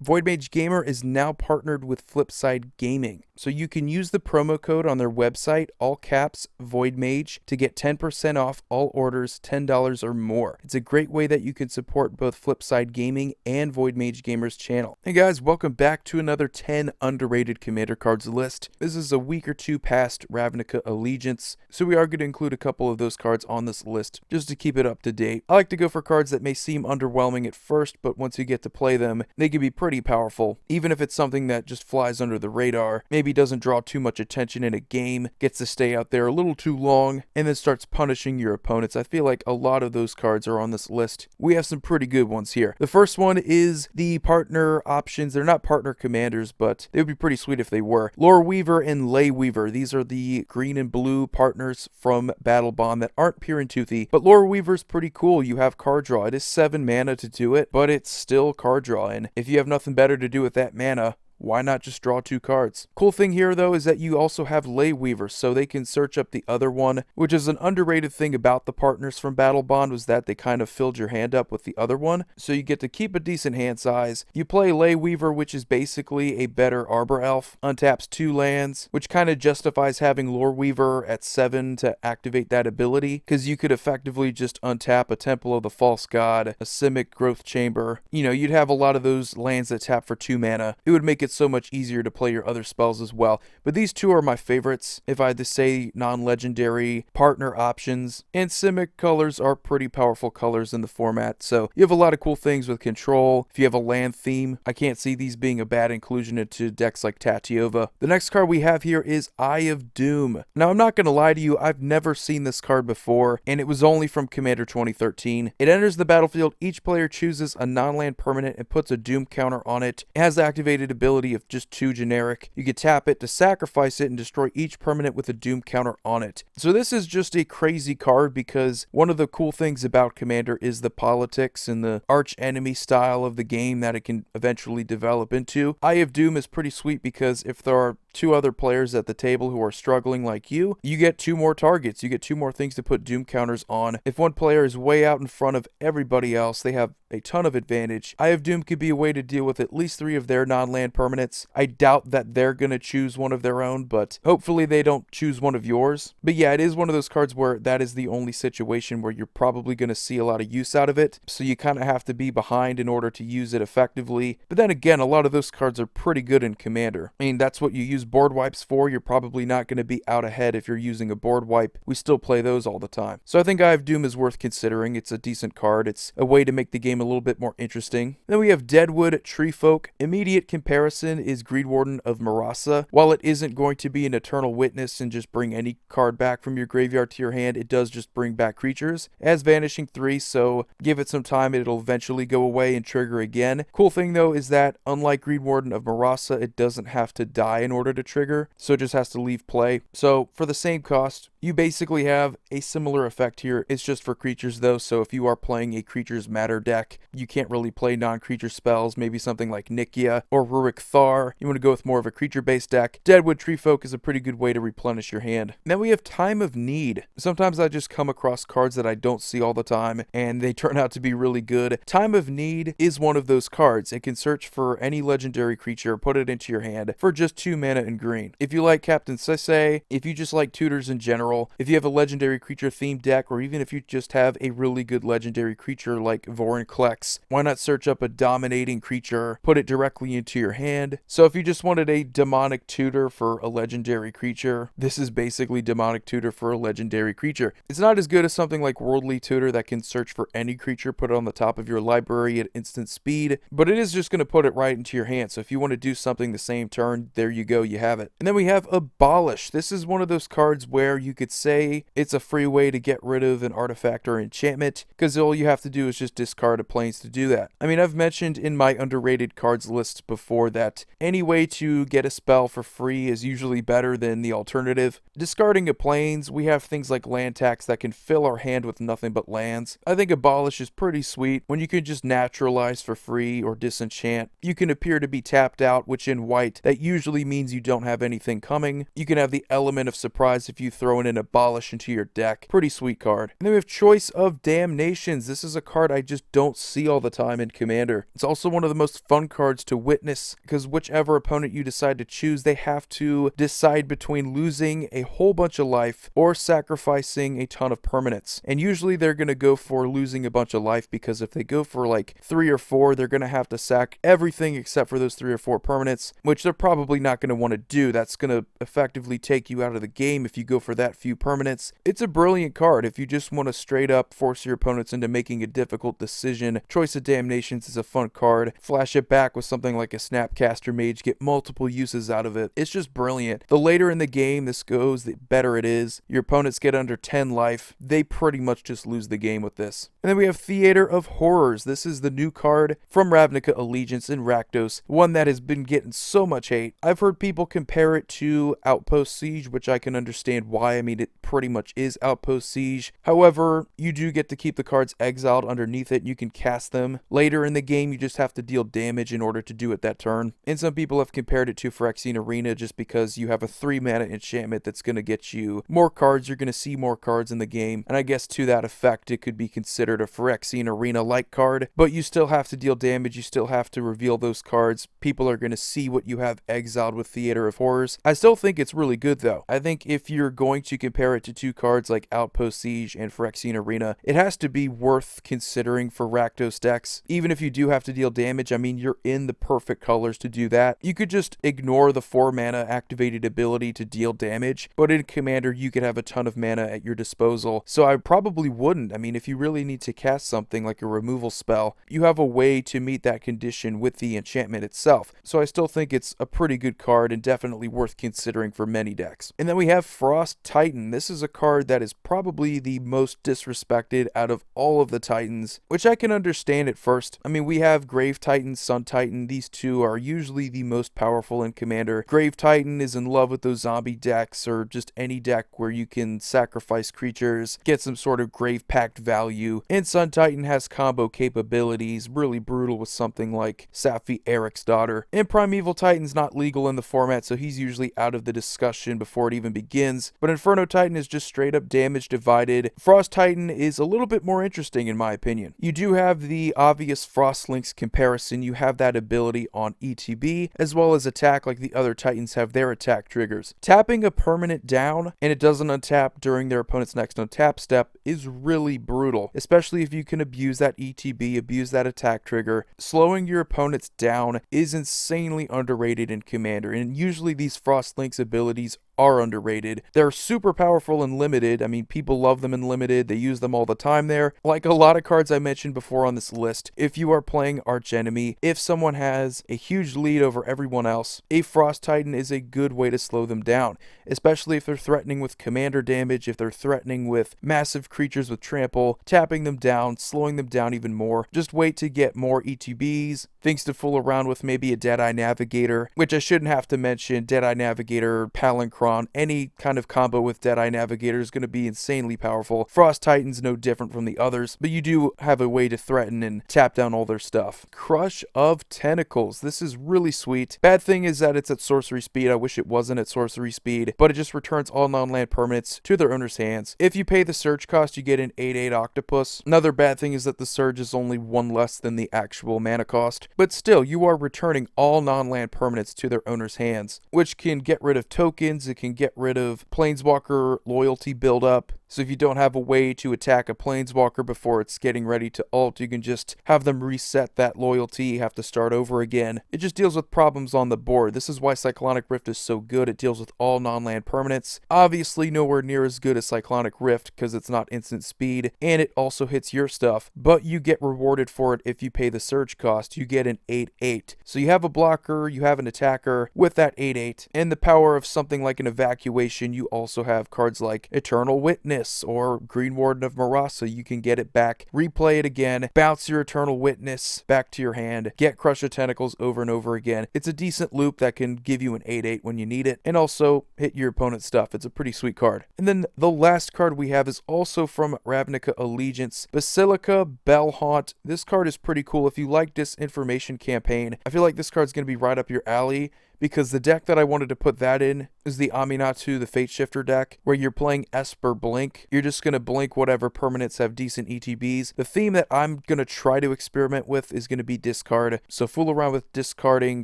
Void Mage Gamer is now partnered with Flipside Gaming, so you can use the promo code on their website, all caps Void Mage, to get 10% off all orders $10 or more. It's a great way that you can support both Flipside Gaming and Void Mage Gamer's channel. Hey guys, welcome back to another 10 underrated Commander cards list. This is a week or two past Ravnica Allegiance, so we are going to include a couple of those cards on this list just to keep it up to date. I like to go for cards that may seem underwhelming at first, but once you get to play them, they can be pretty powerful, even if it's something that just flies under the radar, maybe doesn't draw too much attention in a game, gets to stay out there a little too long, and then starts punishing your opponents. I feel like a lot of those cards are on this list. We have some pretty good ones here. The first one is the partner options. They're not partner commanders, but they would be pretty sweet if they were. Lore Weaver and Ley Weaver. These are the green and blue partners from Battle Bond that aren't pure and toothy, but Lore Weaver's pretty cool. You have card draw. It is 7 mana to do it, but it's still card draw, and if you have nothing better to do with that mana, why not just draw 2 cards? Cool thing here though is that you also have Ley Weaver, so they can search up the other one, which is an underrated thing about the partners from Battle Bond, was that they kind of filled your hand up with the other one, so you get to keep a decent hand size. You play Ley Weaver, which is basically a better Arbor Elf, untaps 2 lands, which kind of justifies having Lore Weaver at 7 to activate that ability, because you could effectively just untap a Temple of the False God, a Simic Growth Chamber. You know, you'd have a lot of those lands that tap for 2 mana. It would make it so much easier to play your other spells as well. But these two are my favorites if I had to say non-legendary partner options, and Simic colors are pretty powerful colors in the format, so you have a lot of cool things with control. If you have a land theme, I can't see these being a bad inclusion into decks like Tatiova. The next card we have here is Eye of Doom. Now I'm not going to lie to you, I've never seen this card before, and it was only from Commander 2013. It enters the battlefield, each player chooses a non-land permanent and puts a Doom counter on it. It has the activated ability of just 2 generic. You could tap it to sacrifice it and destroy each permanent with a Doom counter on it. So this is just a crazy card, because one of the cool things about Commander is the politics and the arch enemy style of the game that it can eventually develop into. Eye of Doom is pretty sweet because if there are 2 other players at the table who are struggling like you get 2 more targets. You get 2 more things to put Doom counters on. If one player is way out in front of everybody else, they have a ton of advantage. Eye of Doom could be a way to deal with at least 3 of their non-land permanents. I doubt that they're going to choose one of their own, but hopefully they don't choose one of yours. But yeah, it is one of those cards where that is the only situation where you're probably going to see a lot of use out of it, so you kind of have to be behind in order to use it effectively. But then again, a lot of those cards are pretty good in Commander. I mean, that's what you use board wipes for. You're probably not going to be out ahead if you're using a board wipe. We still play those all the time. So I think Eye of Doom is worth considering. It's a decent card. It's a way to make the game a little bit more interesting. Then we have Deadwood Treefolk. Immediate comparison is Greed Warden of Marasa. While it isn't going to be an Eternal Witness and just bring any card back from your graveyard to your hand, it does just bring back creatures. It has Vanishing 3, so give it some time, it'll eventually go away and trigger again. Cool thing though is that unlike Greed Warden of Marasa, it doesn't have to die in order to trigger, so it just has to leave play. So for the same cost, you basically have a similar effect here. It's just for creatures though, so if you are playing a Creatures Matter deck, you can't really play non-creature spells, maybe something like Nikia or Rurik Thar. You want to go with more of a creature-based deck. Deadwood Treefolk is a pretty good way to replenish your hand. Then we have Time of Need. Sometimes I just come across cards that I don't see all the time, and they turn out to be really good. Time of Need is one of those cards. It can search for any legendary creature, put it into your hand for just 2 mana and green. If you like Captain Sese, if you just like tutors in general, if you have a legendary creature themed deck, or even if you just have a really good legendary creature like Vorinclex, why not search up a dominating creature, put it directly into your hand? So if you just wanted a demonic tutor for a legendary creature, this is basically demonic tutor for a legendary creature. It's not as good as something like Worldly Tutor that can search for any creature, put it on the top of your library at instant speed, but it is just going to put it right into your hand. So if you want to do something the same turn, there you go, you have it. And then we have Abolish. This is one of those cards where you could say it's a free way to get rid of an artifact or enchantment, because all you have to do is just discard a planes to do that. I mean, I've mentioned in my underrated cards list before that any way to get a spell for free is usually better than the alternative. Discarding a planes, we have things like land tax that can fill our hand with nothing but lands. I think Abolish is pretty sweet when you can just naturalize for free or disenchant. You can appear to be tapped out, which in white, that usually means you don't have anything coming. You can have the element of surprise if you throw in an Abolish into your deck. Pretty sweet card. And then we have Choice of Damnations. This is a card I just don't see all the time in Commander. It's also one of the most fun cards to witness, because whichever opponent you decide to choose, they have to decide between losing a whole bunch of life or sacrificing a ton of permanents. And usually they're going to go for losing a bunch of life, because if they go for like 3 or 4, they're going to have to sack everything except for those 3 or 4 permanents, which they're probably not going to want to do. That's going to effectively take you out of the game if you go for that few permanents. It's a brilliant card if you just want to straight up force your opponents into making a difficult decision. Choice of Damnations is a fun card. Flash it back with something like a Snapcaster Mage, get multiple uses out of it. It's just brilliant. The later in the game this goes, the better it is. Your opponents get under 10 life, they pretty much just lose the game with this. And then we have Theater of Horrors. This is the new card from Ravnica Allegiance in Rakdos, one that has been getting so much hate. I've heard people compare it to Outpost Siege, which I can understand why. I mean, it pretty much is Outpost Siege. However, you do get to keep the cards exiled underneath it. You can cast them. Later in the game, you just have to deal damage in order to do it that turn. And some people have compared it to Phyrexian Arena just because you have a 3-mana enchantment that's going to get you more cards. You're going to see more cards in the game. And I guess to that effect, it could be considered a Phyrexian Arena-like card. But you still have to deal damage. You still have to reveal those cards. People are going to see what you have exiled with Theater of Horrors. I still think it's really good, though. I think if you're going to compare it to 2 cards like Outpost Siege and Phyrexian Arena, it has to be worth considering for Rakdos decks. Even if you do have to deal damage, I mean, you're in the perfect colors to do that. You could just ignore the 4-mana activated ability to deal damage, but in Commander, you could have a ton of mana at your disposal. So I probably wouldn't. I mean, if you really need to cast something like a removal spell, you have a way to meet that condition with the enchantment itself. So I still think it's a pretty good card and definitely worth considering for many decks. And then we have Frost Titan. This is a card that is probably the most disrespected out of all of the Titans, which I can understand at first. I mean, we have Grave Titan, Sun Titan. These two are usually the most powerful in Commander. Grave Titan is in love with those zombie decks, or just any deck where you can sacrifice creatures, get some sort of Grave Pact value. And Sun Titan has combo capabilities, really brutal with something like Safi Eric's Daughter. And Primeval Titan's not legal in the format, so he's usually out of the discussion before it even begins. But Inferno Titan is just straight up damage divided. Frost Titan is a little bit more interesting in my opinion. You do have the obvious Frost Links comparison. You have that ability on ETB, as well as attack like the other Titans have their attack triggers. Tapping a permanent down and it doesn't untap during their opponent's next untap step is really brutal, especially if you can abuse that ETB, abuse that attack trigger. Slowing your opponents down is insanely underrated in Commander, and usually these Frost Links abilities are underrated. They're super powerful and limited. I mean, people love them in limited. They use them all the time there. Like a lot of cards I mentioned before on this list, if you are playing Archenemy, if someone has a huge lead over everyone else, a Frost Titan is a good way to slow them down, especially if they're threatening with commander damage, if they're threatening with massive creatures with trample, tapping them down, slowing them down even more. Just wait to get more ETBs, things to fool around with, maybe a Deadeye Navigator, which I shouldn't have to mention. Deadeye Navigator, Palinchron, any kind of combo with Deadeye Navigator is going to be insanely powerful. Frost Titan's no different from the others, but you do have a way to threaten and tap down all their stuff. Crush of Tentacles. This is really sweet. Bad thing is that it's at sorcery speed. I wish it wasn't at sorcery speed, but it just returns all non-land permanents to their owner's hands. If you pay the Surge cost, you get an 8/8 Octopus. Another bad thing is that the Surge is only 1 less than the actual mana cost, but still, you are returning all non-land permanents to their owner's hands, which can get rid of tokens. It can get rid of Planeswalker loyalty buildup. So if you don't have a way to attack a Planeswalker before it's getting ready to ult, you can just have them reset that loyalty, have to start over again. It just deals with problems on the board. This is why Cyclonic Rift is so good. It deals with all non-land permanents. Obviously nowhere near as good as Cyclonic Rift because it's not instant speed, and it also hits your stuff, but you get rewarded for it if you pay the Surge cost. You get an 8/8. So you have a blocker, you have an attacker with that 8/8, and the power of something like an Evacuation. You also have cards like Eternal Witness or Green Warden of Marasa. You can get it back, replay it again, bounce your Eternal Witness back to your hand, get Crush of Tentacles over and over again. It's a decent loop that can give you an 8/8 when you need it, and also hit your opponent's stuff. It's a pretty sweet card. And then the last card we have is also from Ravnica Allegiance, Basilica Bellhaunt. This card is pretty cool. If you like Disinformation Campaign, I feel like this card's going to be right up your alley. because the deck that I wanted to put that in is the Aminatu, the Fate Shifter deck, where you're playing Esper Blink. You're just going to blink whatever permanents have decent ETBs. The theme that I'm going to try to experiment with is going to be discard. So fool around with discarding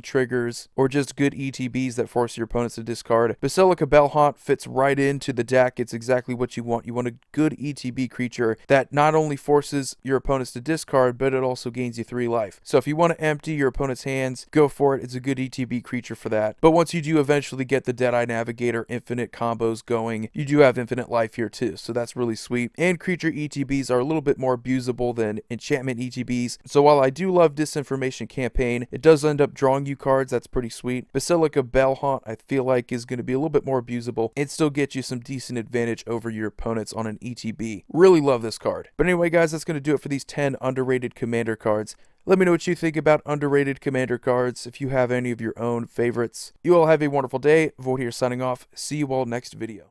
triggers or just good ETBs that force your opponents to discard. Basilica Bellhaunt fits right into the deck. It's exactly what you want. You want a good ETB creature that not only forces your opponents to discard, but it also gains you 3 life. So if you want to empty your opponent's hands, go for it. It's a good ETB creature for that. But once you do eventually get the Deadeye Navigator infinite combos going, you do have infinite life here too, so that's really sweet. And creature ETBs are a little bit more abusable than enchantment ETBs, so while I do love Disinformation Campaign, it does end up drawing you cards. That's pretty sweet. Basilica Bellhaunt I feel like is going to be a little bit more abusable and still get you some decent advantage over your opponents on an ETB. Really love this card. But anyway guys, that's going to do it for these 10 underrated commander cards. Let me know what you think about underrated commander cards, if you have any of your own favorites. You all have a wonderful day. Void here signing off. See you all next video.